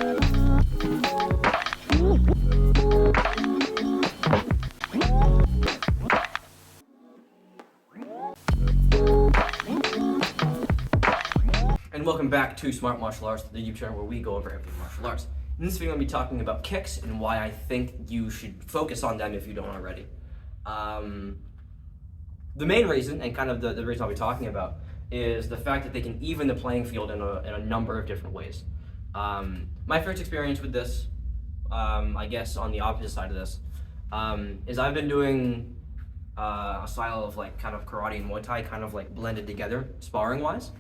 And welcome back to Smart Martial Arts, the YouTube channel where we go over everything martial arts. In this video, I'm going to be talking about kicks and why I think you should focus on them if you don't already. The main reason, and kind of the reason I'll be talking about, is the fact that they can even the playing field in a number of different ways. My first experience with this, I guess on the opposite side of this, is I've been doing a style of like kind of karate and Muay Thai kind of like blended together, sparring-wise.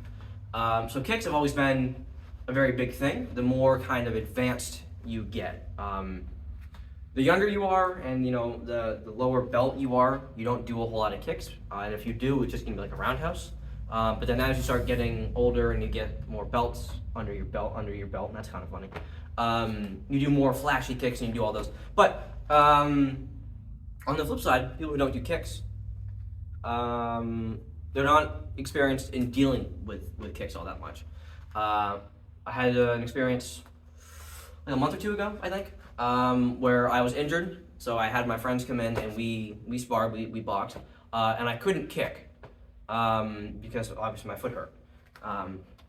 So kicks have always been a very big thing. The more kind of advanced you get, the younger you are, and the lower belt you are, you don't do a whole lot of kicks. And if you do, it's just gonna be like a roundhouse. But then as you start getting older and you get more belts under your belt, and that's kind of funny. You do more flashy kicks and you do all those. But on the flip side, people who don't do kicks, they're not experienced in dealing with kicks all that much. I had an experience like a month or two ago, I think, where I was injured. So I had my friends come in and we sparred, we boxed, and I couldn't kick because obviously my foot hurt.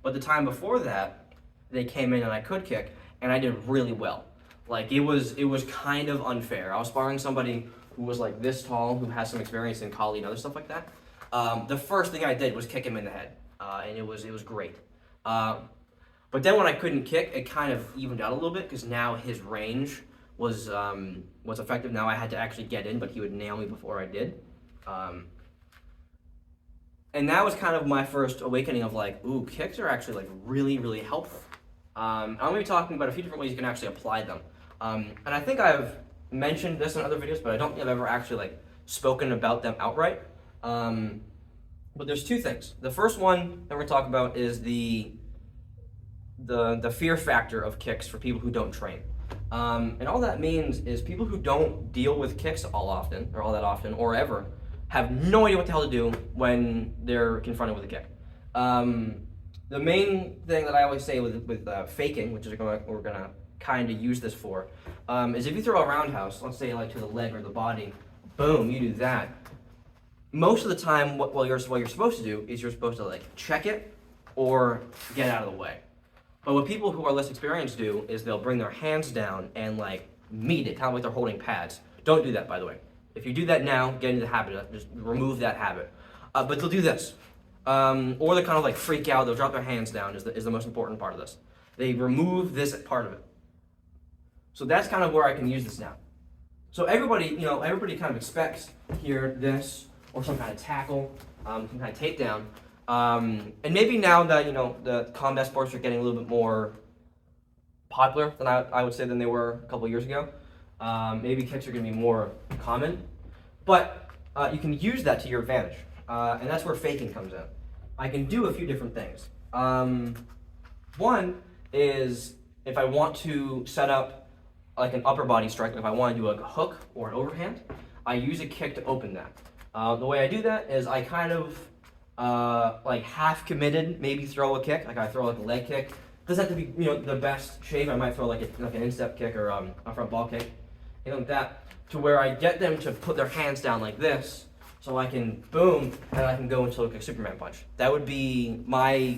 But the time before that, they came in and I could kick, and I did really well. Like it was kind of unfair. I was sparring somebody who was like this tall, who has some experience in Kali and other stuff like that. The first thing I did was kick him in the head, and it was great. But then when I couldn't kick, it kind of evened out a little bit because now his range was effective. Now I had to actually get in, but he would nail me before I did. And that was kind of my first awakening of like, ooh, kicks are actually like really, really helpful. I'm going to be talking about a few different ways you can actually apply them. And I think I've mentioned this in other videos, but I don't think I've ever actually like spoken about them outright. But there's two things. The first one that we're going to talk about is the fear factor of kicks for people who don't train. And all that means is people who don't deal with kicks all that often, or ever, have no idea what the hell to do when they're confronted with a kick. The main thing that I always say with faking, which is what we're going to kind of use this for, is if you throw a roundhouse, let's say like to the leg or the body, boom, you do that. Most of the time, what you're supposed to do is you're supposed to like check it or get out of the way. But what people who are less experienced do is they'll bring their hands down and like meet it, kind of like they're holding pads. Don't do that, by the way. If you do that now, get into the habit. Just remove that habit. But they'll do this, or they kind of like freak out. They'll drop their hands down. Is the most important part of this. They remove this part of it. So that's kind of where I can use this now. So everybody kind of expects here this or some kind of tackle, some kind of takedown. And maybe now that the combat sports are getting a little bit more popular than I would say than they were a couple years ago, maybe kicks are going to be more common. But you can use that to your advantage, and that's where faking comes in. I can do a few different things. One is if I want to set up like an upper body strike, if I want to do a hook or an overhand, I use a kick to open that. The way I do that is I kind of like half committed, maybe throw a kick, like I throw like a leg kick. Doesn't have to be the best shape. I might throw like an instep kick or a front ball kick, like that, to where I get them to put their hands down like this, so I can boom and I can go into like a Superman punch. That would be my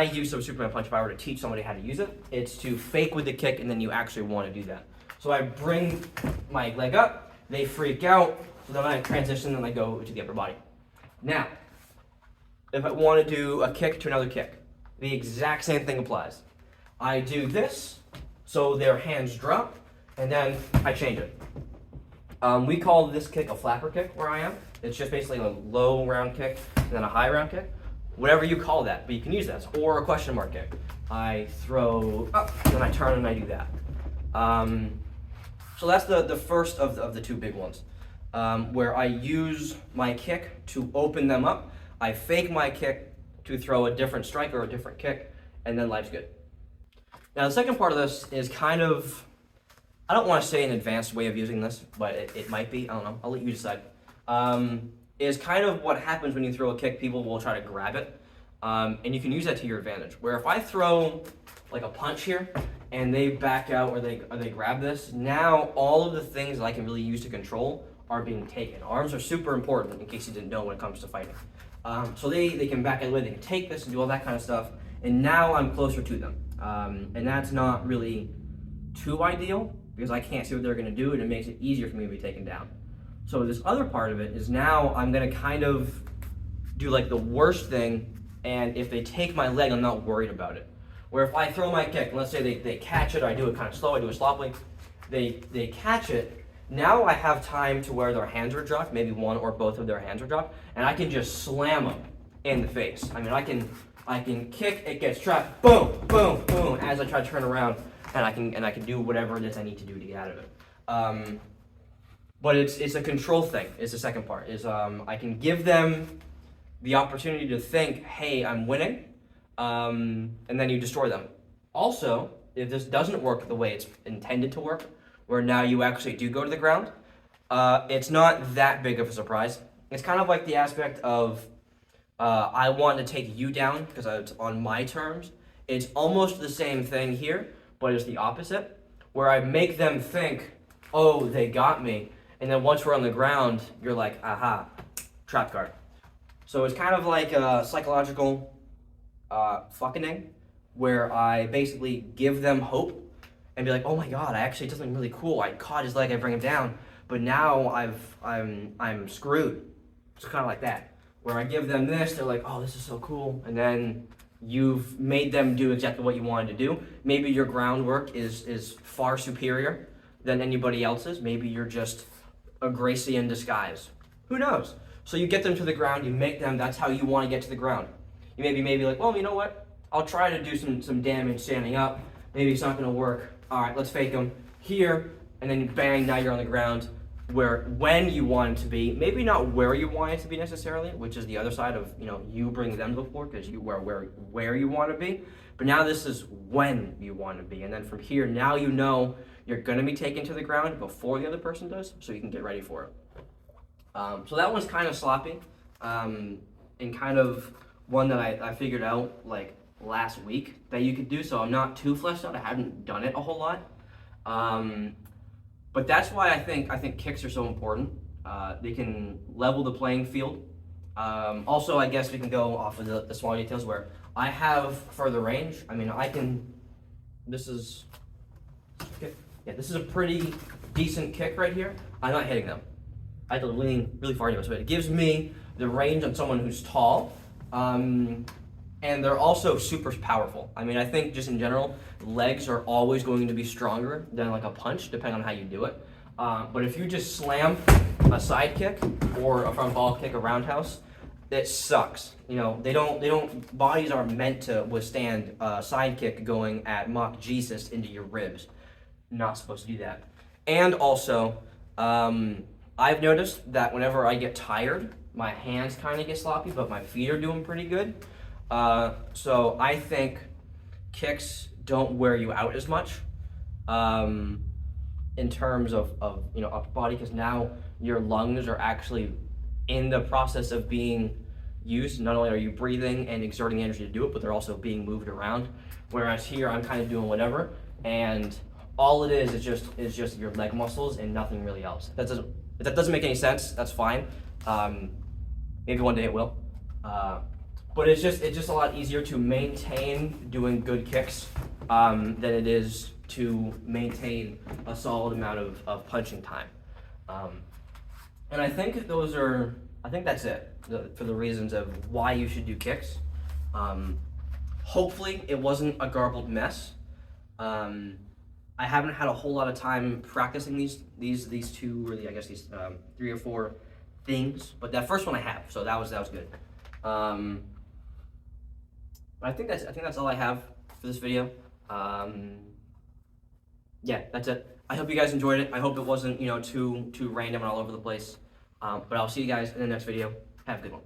use of a Superman punch if I were to teach somebody how to use it. It's to fake with the kick and then you actually want to do that. So I bring my leg up, they freak out, so then I transition and I go to the upper body. Now, if I want to do a kick to another kick, the exact same thing applies. I do this, so their hands drop, and then I change it. We call this kick a flapper kick where I am. It's just basically a low round kick and then a high round kick. Whatever you call that, but you can use that. Or a question mark kick. I throw up, then I turn and I do that. So that's the first of the two big ones, where I use my kick to open them up. I fake my kick to throw a different strike or a different kick, and then life's good. Now the second part of this is kind of, I don't want to say an advanced way of using this, but it might be, I don't know, I'll let you decide. Is kind of what happens when you throw a kick. People will try to grab it. And you can use that to your advantage. Where if I throw like a punch here and they back out or they grab this, now all of the things that I can really use to control are being taken. Arms are super important, in case you didn't know, when it comes to fighting. So they can back out away, they can take this and do all that kind of stuff, and now I'm closer to them. And that's not really too ideal, because I can't see what they're going to do, and it makes it easier for me to be taken down. So this other part of it is now I'm going to kind of do like the worst thing, and if they take my leg, I'm not worried about it. Where if I throw my kick, let's say they catch it, or I do it kind of slow, I do it sloppily, they catch it, now I have time to where their hands are dropped, maybe one or both of their hands are dropped, and I can just slam them in the face. I mean, I can kick, it gets trapped, boom, boom, boom, as I try to turn around, and I can do whatever it is I need to do to get out of it. But it's a control thing, is the second part, is I can give them the opportunity to think, hey, I'm winning, and then you destroy them. Also, if this doesn't work the way it's intended to work, where now you actually do go to the ground, it's not that big of a surprise. It's kind of like the aspect of, I want to take you down because it's on my terms. It's almost the same thing here, but it's the opposite, where I make them think, oh, they got me. And then once we're on the ground, you're like, aha, trap guard. So it's kind of like a psychological fucking, where I basically give them hope and be like, oh my god, I actually did something really cool. I caught his leg, I bring him down, but now I'm screwed. It's kind of like that, where I give them this, they're like, oh, this is so cool, and then you've made them do exactly what you wanted to do. Maybe your groundwork is far superior than anybody else's. Maybe you're just a Gracie in disguise. Who knows? So you get them to the ground, you make them, that's how you want to get to the ground. You maybe like, well, you know what? I'll try to do some damage standing up. Maybe it's not going to work. All right, let's fake them here, and then bang, now you're on the ground when you want it to be. Maybe not where you want it to be necessarily, which is the other side of, you bring them to the floor because you were where you want to be. But now this is when you want to be. And then from here, now you know you're going to be taken to the ground before the other person does, so you can get ready for it. So that one's kind of sloppy, and kind of one that I figured out like last week that you could do, so I'm not too fleshed out. I haven't done it a whole lot, but that's why I think kicks are so important. They can level the playing field. Also, I guess we can go off of the small details where I have further range. I mean, this is a pretty decent kick right here. I'm not hitting them. I have to lean really far into it, so it gives me the range on someone who's tall. And they're also super powerful. I mean, I think just in general, legs are always going to be stronger than like a punch, depending on how you do it. But if you just slam a side kick or a front ball kick, a roundhouse, it sucks. Bodies are meant to withstand a side kick going at Mach Jesus into your ribs. Not supposed to do that. And also, I've noticed that whenever I get tired, my hands kind of get sloppy, but my feet are doing pretty good. So I think kicks don't wear you out as much in terms of upper body, because now your lungs are actually in the process of being used. Not only are you breathing and exerting energy to do it, but they're also being moved around. Whereas here, I'm kind of doing whatever, and all it is just your leg muscles and nothing really else. If that doesn't make any sense, that's fine. Maybe one day it will. But it's just a lot easier to maintain doing good kicks than it is to maintain a solid amount of punching time. And I think that's it for the reasons of why you should do kicks. Hopefully it wasn't a garbled mess. I haven't had a whole lot of time practicing these two, really, I guess these 3 or 4 things, but that first one I have, so that was good. But I think that's all I have for this video. Yeah, that's it. I hope you guys enjoyed it. I hope it wasn't too random and all over the place. But I'll see you guys in the next video. Have a good one.